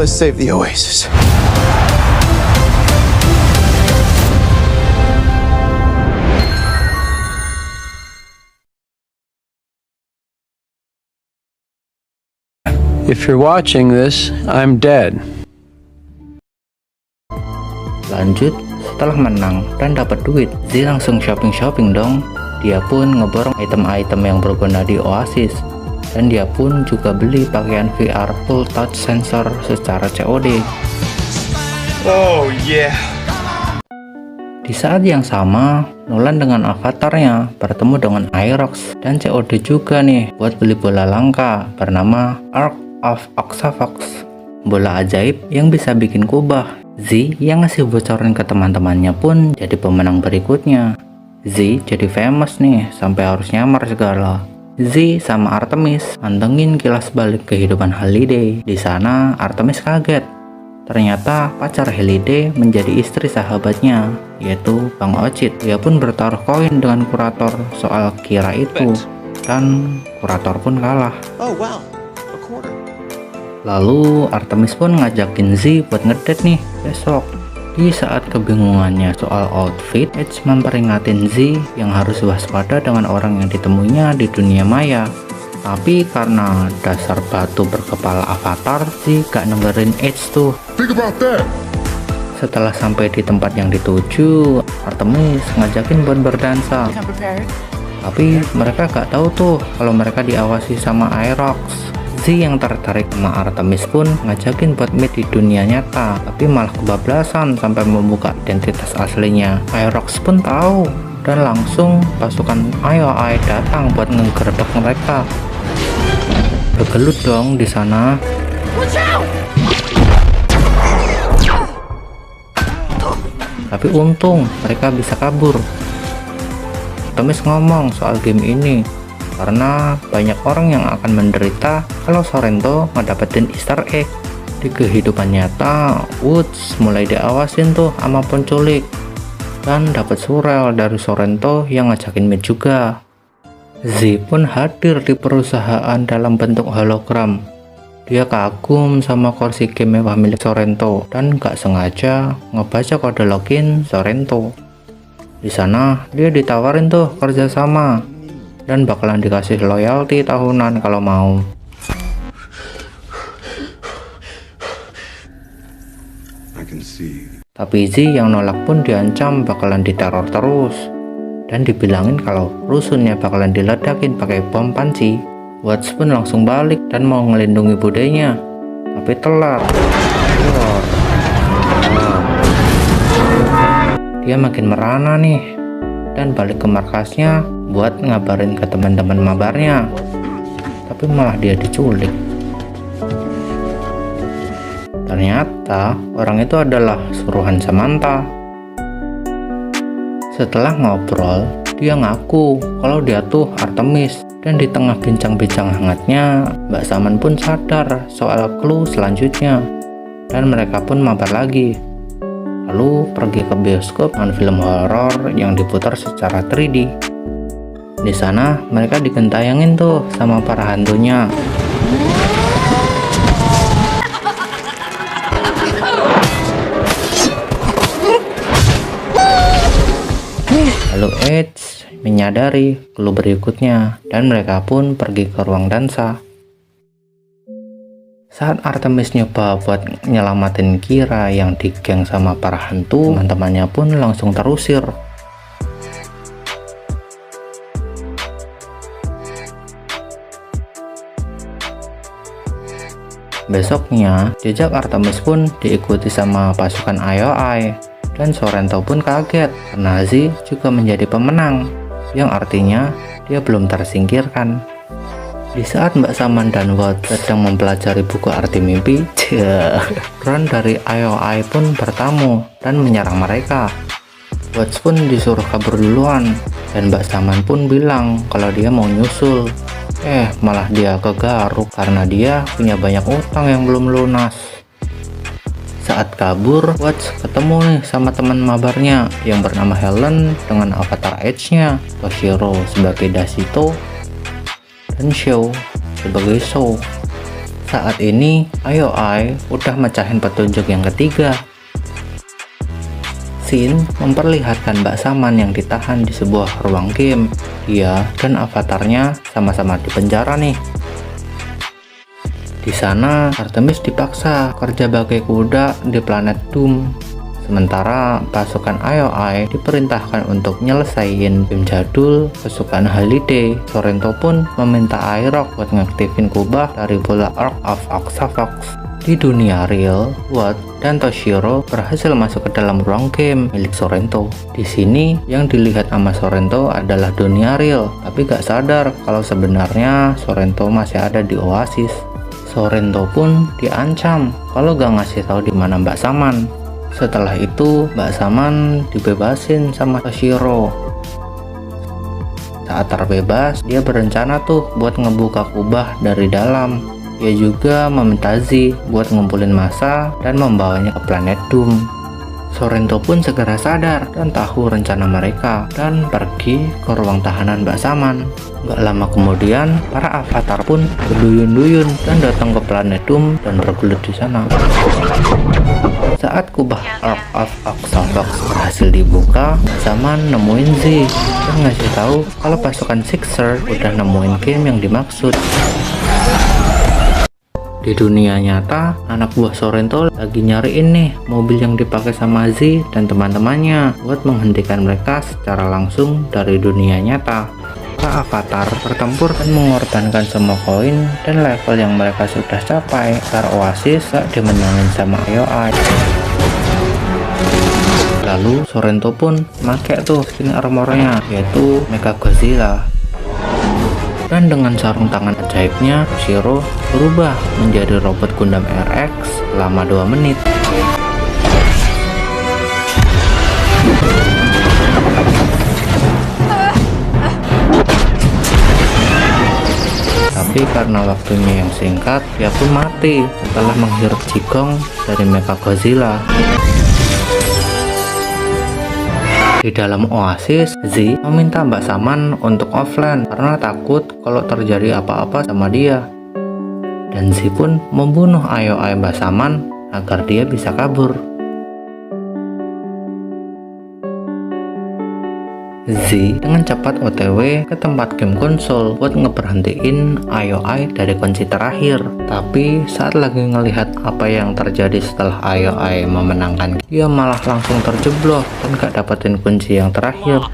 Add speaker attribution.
Speaker 1: Let's save the Oasis. If you're watching this, I'm dead.
Speaker 2: Lanjut, setelah menang dan dapat duit, Z langsung shopping dong. Dia pun ngeborong item-item yang berguna di Oasis. Dan dia pun juga beli pakaian VR full touch sensor secara COD.
Speaker 1: Oh yeah.
Speaker 2: Di saat yang sama, Nolan dengan avatarnya bertemu dengan Aerox dan COD juga nih buat beli bola langka bernama Ark of Oxavox. Bola ajaib yang bisa bikin kubah. Z yang ngasih bocoran ke teman-temannya pun jadi pemenang berikutnya. Z jadi famous nih sampai harus nyamar segala. Z sama Artemis mantengin kilas balik kehidupan Holiday. Di sana Artemis kaget. Ternyata pacar Holiday menjadi istri sahabatnya, yaitu Bang Ocit. Dia pun bertaruh koin dengan kurator soal Kira itu, dan kurator pun kalah.
Speaker 1: Oh wow, a quarter.
Speaker 2: Lalu Artemis pun ngajakin Z buat ngedate nih besok. Di saat kebingungannya soal outfit, Edge memperingatin Z yang harus waspada dengan orang yang ditemuinya di dunia maya. Tapi karena dasar batu berkepala avatar, Z gak dengerin Edge tuh.
Speaker 3: Think about that.
Speaker 2: Setelah sampai di tempat yang dituju, Artemis ngajakin buat berdansa. Tapi mereka gak tahu tuh kalau mereka diawasi sama Aerox. Z yang tertarik sama Artemis pun ngajakin buat meet di dunia nyata, tapi malah kebablasan sampai membuka identitas aslinya. Aerox pun tahu dan langsung pasukan IOI datang buat ngegerebek mereka. Bergelut dong di sana. Tapi untung mereka bisa kabur. Artemis ngomong soal game ini karena banyak orang yang akan menderita kalau Sorrento ngedapetin Easter egg. Di kehidupan nyata, Woods mulai diawasin tuh sama penculik dan dapat surel dari Sorrento yang ngajakin meet juga. Z pun hadir di perusahaan dalam bentuk hologram. Dia kagum sama kursi game mewah milik Sorrento dan gak sengaja ngebaca kode login Sorrento. Di sana dia ditawarin tuh kerjasama dan bakalan dikasih loyalty tahunan kalau mau. Tapi Z yang nolak pun diancam bakalan diteror terus dan dibilangin kalau rusunnya bakalan diledakin pakai bom panci. Watts pun langsung balik dan mau ngelindungi budenya, tapi telat. Dia makin merana nih dan balik ke markasnya buat ngabarin ke teman-teman mabarnya, tapi malah dia diculik. Ternyata orang itu adalah suruhan Samantha. Setelah ngobrol, dia ngaku kalau dia tuh Artemis, dan di tengah bincang-bincang hangatnya, Mbak Saman pun sadar soal clue selanjutnya, dan mereka pun mabar lagi. Lalu pergi ke bioskop nonton film horor yang diputar secara 3D. Di sana mereka digentayangin tuh sama para hantunya. Lalu Edge menyadari clue berikutnya dan mereka pun pergi ke ruang dansa. Saat Artemis nyoba buat nyelamatin Kira yang digeng sama para hantu, teman-temannya pun langsung terusir. Besoknya, jejak Artemis pun diikuti sama pasukan IOI, dan Sorrento pun kaget karena Z juga menjadi pemenang, yang artinya dia belum tersingkirkan. Di saat Mbak Saman dan Watts sedang mempelajari buku arti mimpi, Ron dari IOI pun bertamu dan menyerang mereka. Watts pun disuruh kabur duluan, dan Mbak Saman pun bilang kalau dia mau nyusul. Malah dia kegaruk karena dia punya banyak utang yang belum lunas. Saat kabur, Watts ketemu nih sama teman mabarnya yang bernama Helen dengan avatar Edge-nya, Toshiro sebagai Dashito, dan Shou sebagai Shou. Saat ini IOI udah mecahin petunjuk yang ketiga. Scene memperlihatkan Mbak Saman yang ditahan di sebuah ruang game. Dia dan avatarnya sama-sama di penjara nih. Di sana Artemis dipaksa kerja bagai kuda di planet Doom. Sementara pasukan IOI diperintahkan untuk nyelesain game jadul kesukaan Holiday. Sorrento pun meminta Airok buat ngaktifin kubah dari bola Ark of Oxavox. Di dunia real, Watt dan Toshiro berhasil masuk ke dalam ruang game milik Sorrento. Di sini yang dilihat sama Sorrento adalah dunia real, tapi gak sadar kalau sebenarnya Sorrento masih ada di Oasis. Sorrento pun diancam kalau gak ngasih tahu di mana Mbak Saman. Setelah itu Mbak Saman dibebasin sama Toshiro. Saat terbebas, dia berencana tuh buat ngebuka kubah dari dalam. Dia juga meminta Z buat ngumpulin massa dan membawanya ke planet Doom. Sorrento pun segera sadar dan tahu rencana mereka dan pergi ke ruang tahanan Mbak Saman. Gak lama kemudian, para avatar pun berduyun-duyun dan datang ke planet Doom dan bergelut di sana. Saat kubah Ark of Oxavox berhasil dibuka, Mbak Saman nemuin Z dan ngasih tahu kalau pasukan Sixer udah nemuin game yang dimaksud. Di dunia nyata, anak buah Sorrento lagi nyariin nih mobil yang dipakai sama Z dan teman-temannya buat menghentikan mereka secara langsung dari dunia nyata. Para avatar bertempur dan mengorbankan semua koin dan level yang mereka sudah capai agar Oasis gak dimenangin sama IOI. Lalu Sorrento pun pakai tuh skin armornya, yaitu Mechagodzilla. Dan dengan sarung tangan ajaibnya, Toshiro berubah menjadi robot Gundam RX selama 2 menit. Tapi karena waktunya yang singkat, dia pun mati setelah menghirup jigong dari Mechagodzilla. Di dalam Oasis, Z meminta Mbak Saman untuk offline karena takut kalau terjadi apa-apa sama dia. Dan Z pun membunuh IOI Mbak Saman agar dia bisa kabur. Z dengan cepat OTW ke tempat game konsol buat ngeberhentiin IOI dari kunci terakhir. Tapi saat lagi ngelihat apa yang terjadi setelah IOI memenangkan, dia malah langsung terjeblok dan gak dapetin kunci yang terakhir.